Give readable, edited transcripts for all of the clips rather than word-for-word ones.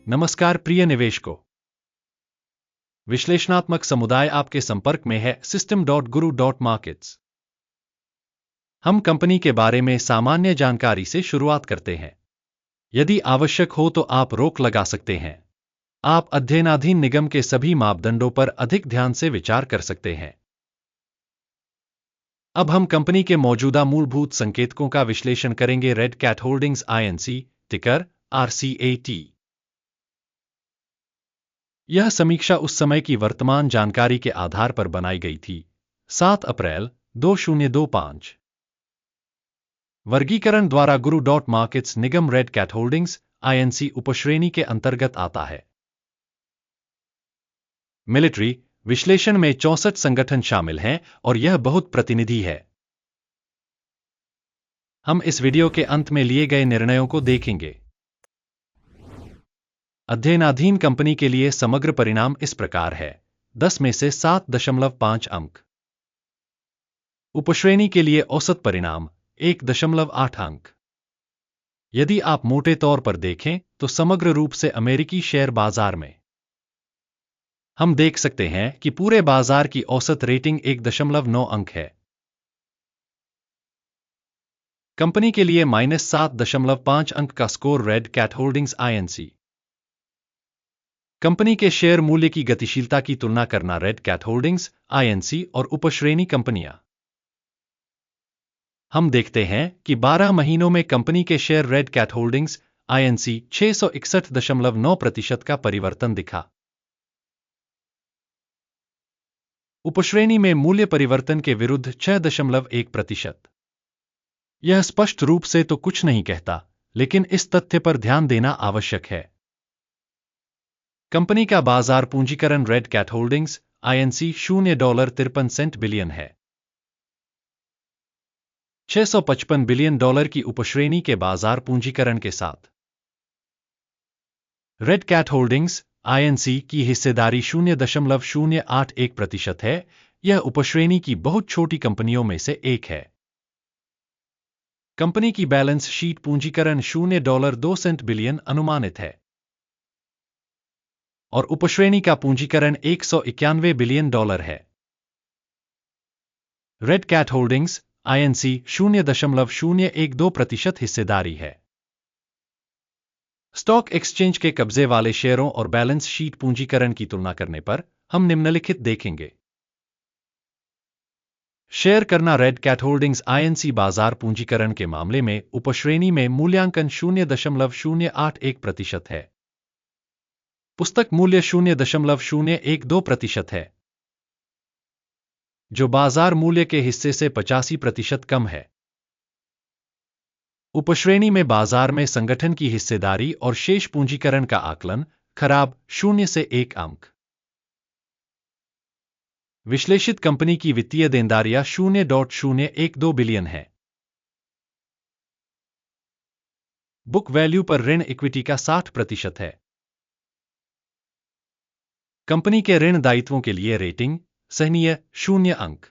नमस्कार प्रिय निवेशकों। विश्लेषणात्मक समुदाय आपके संपर्क में है System.Guru.Markets। हम कंपनी के बारे में सामान्य जानकारी से शुरुआत करते हैं। यदि आवश्यक हो तो आप रोक लगा सकते हैं। आप अध्ययनाधीन निगम के सभी मापदंडों पर अधिक ध्यान से विचार कर सकते हैं। अब हम कंपनी के मौजूदा मूलभूत संकेतकों का विश्लेषण करेंगे। रेड कैट होल्डिंग्स INC, टिकर RCAT। यह समीक्षा उस समय की वर्तमान जानकारी के आधार पर बनाई गई थी, 7 अप्रैल 2025। वर्गीकरण द्वारा गुरु.मार्केट्स निगम रेड कैट होल्डिंग्स INC उपश्रेणी के अंतर्गत आता है। मिलिट्री विश्लेषण में 64 संगठन शामिल हैं और यह बहुत प्रतिनिधि है। हम इस वीडियो के अंत में लिए गए निर्णयों को देखेंगे। अध्ययनाधीन कंपनी के लिए समग्र परिणाम इस प्रकार है: 10 में से 7.5 अंक। उपश्रेणी के लिए औसत परिणाम 1.8 अंक। यदि आप मोटे तौर पर देखें तो समग्र रूप से अमेरिकी शेयर बाजार में हम देख सकते हैं कि पूरे बाजार की औसत रेटिंग 1.9 अंक है। कंपनी के लिए -7.5 अंक का score red cat holdings INC। Company के शेयर मूल्य की गतिशीलता की तुलना करना रेड कैट होल्डिंग्स INC और उपश्रेणी कंपनियां। हम देखते हैं कि 12 महीनों में कंपनी के share red cat holdings INC 661.9% का परिवर्तन दिखा। उपश्रेणी में मूल्य परिवर्तन के विरुद्ध 6.1%। यह स्पष्ट रूप से तो कुछ नहीं कहता, लेकिन इस तथ्य पर ध्यान देना आवश्यक है। कंपनी का बाजार पूंजीकरण red cat holdings INC $0.53 billion है। 655 बिलियन डॉलर की उपश्रेणी के बाजार पूंजीकरण के साथ रेड कैट होल्डिंग्स INC की हिस्सेदारी 0.081% है। यह उपश्रेणी की बहुत छोटी कंपनियों में से एक है। कंपनी की बैलेंस शीट पूंजीकरण $0.2 बिलियन अनुमानित है और उपश्रेणी का पूंजीकरण $191 बिलियन है। रेड कैट होल्डिंग्स INC 0.012% हिस्सेदारी है। स्टॉक एक्सचेंज के कब्जे वाले शेयरों और बैलेंस शीट पूंजीकरण की तुलना करने पर हम निम्नलिखित देखेंगे। शेयर करना रेड कैट होल्डिंग्स INC बाजार पूंजीकरण के मामले में उपश्रेणी में मूल्यांकन 0.081% है। पुस्तक मूल्य 0.012% है, जो बाजार मूल्य के हिस्से से 85% कम है। उपश्रेणी में बाजार में संगठन की हिस्सेदारी और शेष पूंजीकरण का आकलन खराब 0 से 1 अंक। विश्लेषित कंपनी की वित्तीय देनदारियां 0.012 बिलियन है। बुक वैल्यू पर ऋण इक्विटी का 60% है। कंपनी के ऋण दायित्वों के लिए रेटिंग सहनीय 0 अंक।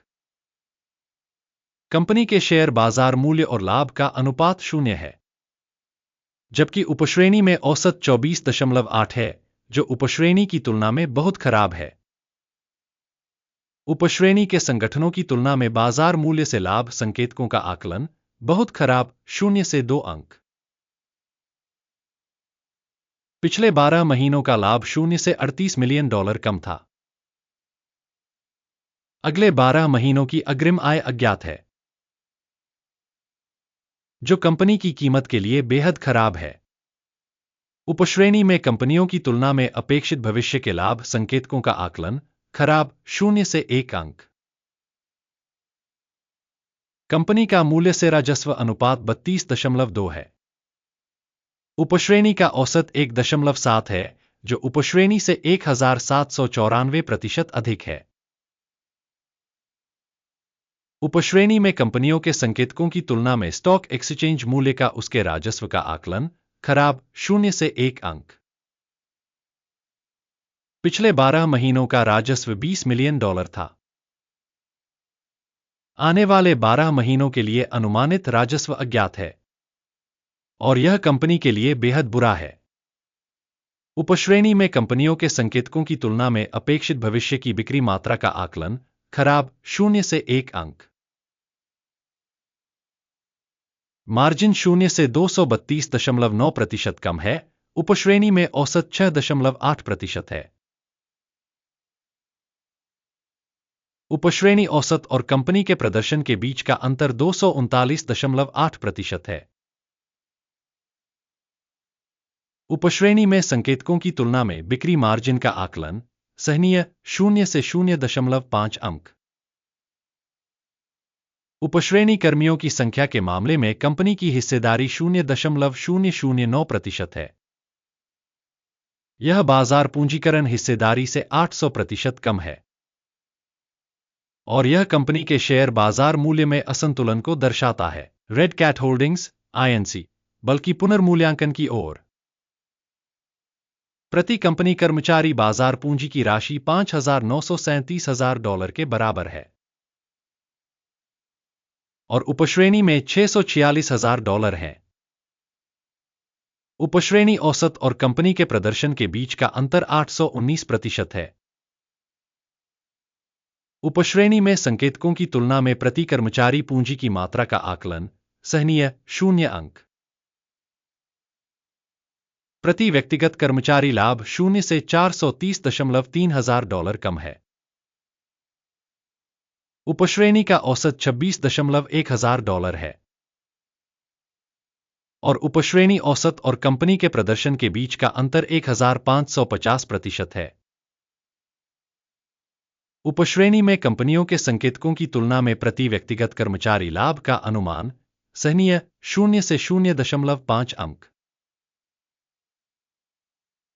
कंपनी के शेयर बाजार मूल्य और लाभ का अनुपात 0 है, जबकि उपश्रेणी में औसत 24.8 है, जो उपश्रेणी की तुलना में बहुत खराब है। उपश्रेणी के संगठनों की तुलना में बाजार मूल्य से लाभ संकेतकों का आकलन बहुत खराब 0 से 2 अंक। पिछले 12 महीनों का लाभ 0 से $38 मिलियन कम था। अगले 12 महीनों की अग्रिम आय अज्ञात है, जो कंपनी की कीमत के लिए बेहद खराब है। उपश्रेणी में कंपनियों की तुलना में अपेक्षित भविष्य के लाभ संकेतकों का आकलन खराब 0 से 1 अंक। कंपनी का मूल्य से राजस्व अनुपात 32.2 है। उपश्रेणी का औसत 1.7 है, जो उपश्रेणी से 1794% अधिक है। उपश्रेणी में कंपनियों के संकेतकों की तुलना में स्टॉक एक्सचेंज मूल्य का उसके राजस्व का आकलन खराब 0 से 1 अंक। पिछले 12 महीनों का राजस्व $20 मिलियन था। आने वाले 12 महीनों के लिए अनुमानित राजस्व अज्ञात है और यह कंपनी के लिए बेहद बुरा है। उपश्रेणी में कंपनियों के संकेतकों की तुलना में अपेक्षित भविष्य की बिक्री मात्रा का आकलन, खराब, 0 से 1 अंक। मार्जिन 0 से 232.9% कम है, उपश्रेणी में औसत 6.8% है। उपश्रेणी औसत और कंपनी के प्रदर्शन के बीच का अंतर 239.8% है। उपश्रेणी में संकेतकों की तुलना में बिक्री मार्जिन का आकलन, सहनीय, 0 से 0.5 अंक। उपश्रेणी कर्मियों की संख्या के मामले में कंपनी की हिस्सेदारी 0.009% है। यह बाजार पूंजीकरण हिस्सेदारी से 800% कम है। और यह कंपनी के शेयर बाजार मूल्य में असंतुलन को दर्शाता है, रेड कैट होल्डिंग्स, INC, बल्कि पुनर्मूल्यांकन की ओर। प्रति कंपनी कर्मचारी बाजार पूंजी की राशि $5,937,000 के बराबर है और उपश्रेणी में $646,000 है। उपश्रेणी औसत और कंपनी के प्रदर्शन के बीच का अंतर 819% है। उपश्रेणी में संकेतकों की तुलना में प्रति कर्मचारी पूंजी की मात्रा का आकलन, सहनीय, 0 अंक। प्रति व्यक्तिगत कर्मचारी लाभ 0 से $430,300 कम है। उपश्रेणी का औसत $26,100 है और उपश्रेणी औसत और कंपनी के प्रदर्शन के बीच का अंतर 1550% है। उपश्रेणी में कंपनियों के संकेतकों की तुलना में प्रति व्यक्तिगत कर्मचारी लाभ का अनुमान, सहनीय, 0 से 0.5 अंक।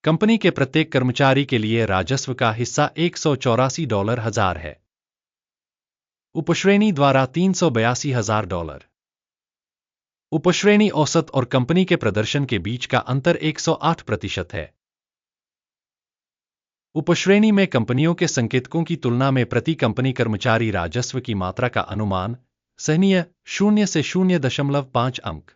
कंपनी के प्रत्येक कर्मचारी के लिए राजस्व का हिस्सा $184,000 है। उपश्रेणी द्वारा $382,000। उपश्रेणी औसत और कंपनी के प्रदर्शन के बीच का अंतर 108% है। उपश्रेणी में कंपनियों के संकेतकों की तुलना में प्रति कंपनी कर्मचारी राजस्व की मात्रा का अनुमान, सहनीय, 0 से 0.5 अंक।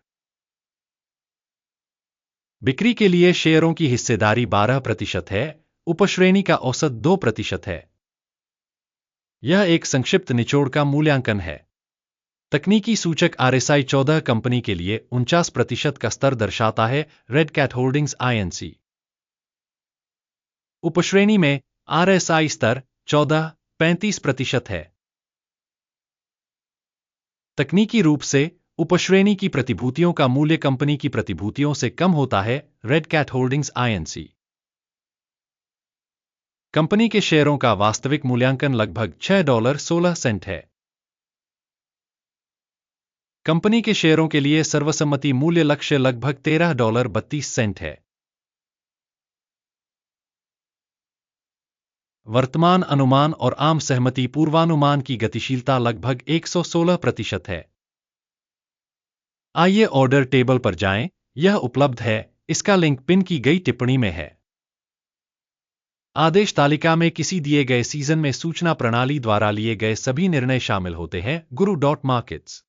बिक्री के लिए शेयरों की हिस्सेदारी 12% है, उपश्रेणी का औसत 2% है। यह एक संक्षिप्त निचोड़ का मूल्यांकन है। तकनीकी सूचक RSI 14 कंपनी के लिए 49% का स्तर दर्शाता है, रेड कैट होल्डिंग्स INC। उपश्रेणी में RSI स्तर 14-35% है। तकनीकी रूप से उपश्रेणी की प्रतिभूतियों का मूल्य कंपनी की प्रतिभूतियों से कम होता है, red cat holdings INC। Company के शेयरों का वास्तविक मूल्यांकन लगभग $6.16 है। कंपनी के शेयरों के लिए सर्वसम्मति मूल्य लक्ष्य लगभग $13.32 है। वर्तमान अनुमान और आम सहमति पूर्वानुमान की गतिशीलता लगभग 116% है। आइए ऑर्डर टेबल पर जाएं, यह उपलब्ध है, इसका लिंक पिन की गई टिप्पणी में है। आदेश तालिका में किसी दिए गए सीजन में सूचना प्रणाली द्वारा लिए गए सभी निर्णय शामिल होते हैं, guru.markets।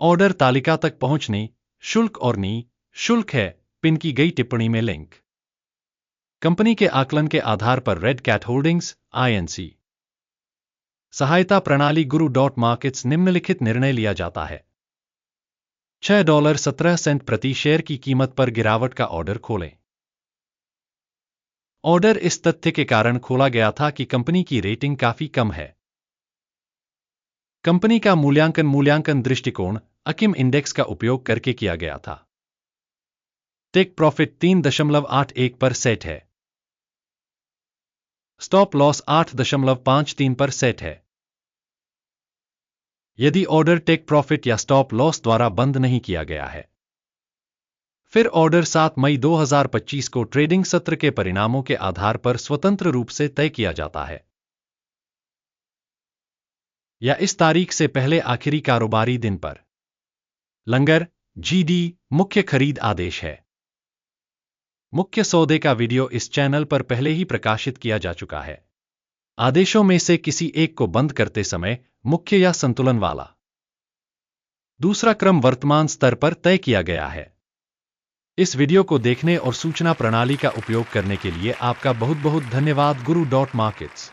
ऑर्डर तालिका तक पहुंचने, शुल्क और शुल्क है, पिन की गई टिप्पणी में लिंक। कंपनी के आकलन के आधार पर रेड कैट होल्डिंग्स INC सहायता प्रणाली guru.markets निम्नलिखित निर्णय लिया जाता है। $6.17 प्रति शेयर की कीमत पर गिरावट का ऑर्डर खोलें। ऑर्डर इस तथ्य के कारण खोला गया था कि कंपनी की रेटिंग काफी कम है। कंपनी का मूल्यांकन दृष्टिकोण अकिम इंडेक्स का उपयोग करके किया गया था। टेक प्रॉफिट 3.81 पर सेट है। स्टॉप लॉस 8.53 पर सेट है। यदि ऑर्डर टेक प्रॉफिट या स्टॉप लॉस द्वारा बंद नहीं किया गया है, फिर ऑर्डर 7 मई 2025 को ट्रेडिंग सत्र के परिणामों के आधार पर स्वतंत्र रूप से तय किया जाता है या इस तारीख से पहले आखिरी कारोबारी दिन पर। लंगर GD मुख्य खरीद आदेश है। मुख्य सौदे का वीडियो इस चैनल पर पहले ही प्रकाशित किया जा चुका है। आदेशों में से किसी एक को बंद करते समय मुख्य या संतुलन वाला दूसरा क्रम वर्तमान स्तर पर तय किया गया है। इस वीडियो को देखने और सूचना प्रणाली का उपयोग करने के लिए आपका बहुत बहुत धन्यवाद। गुरु डॉट मार्केट्स।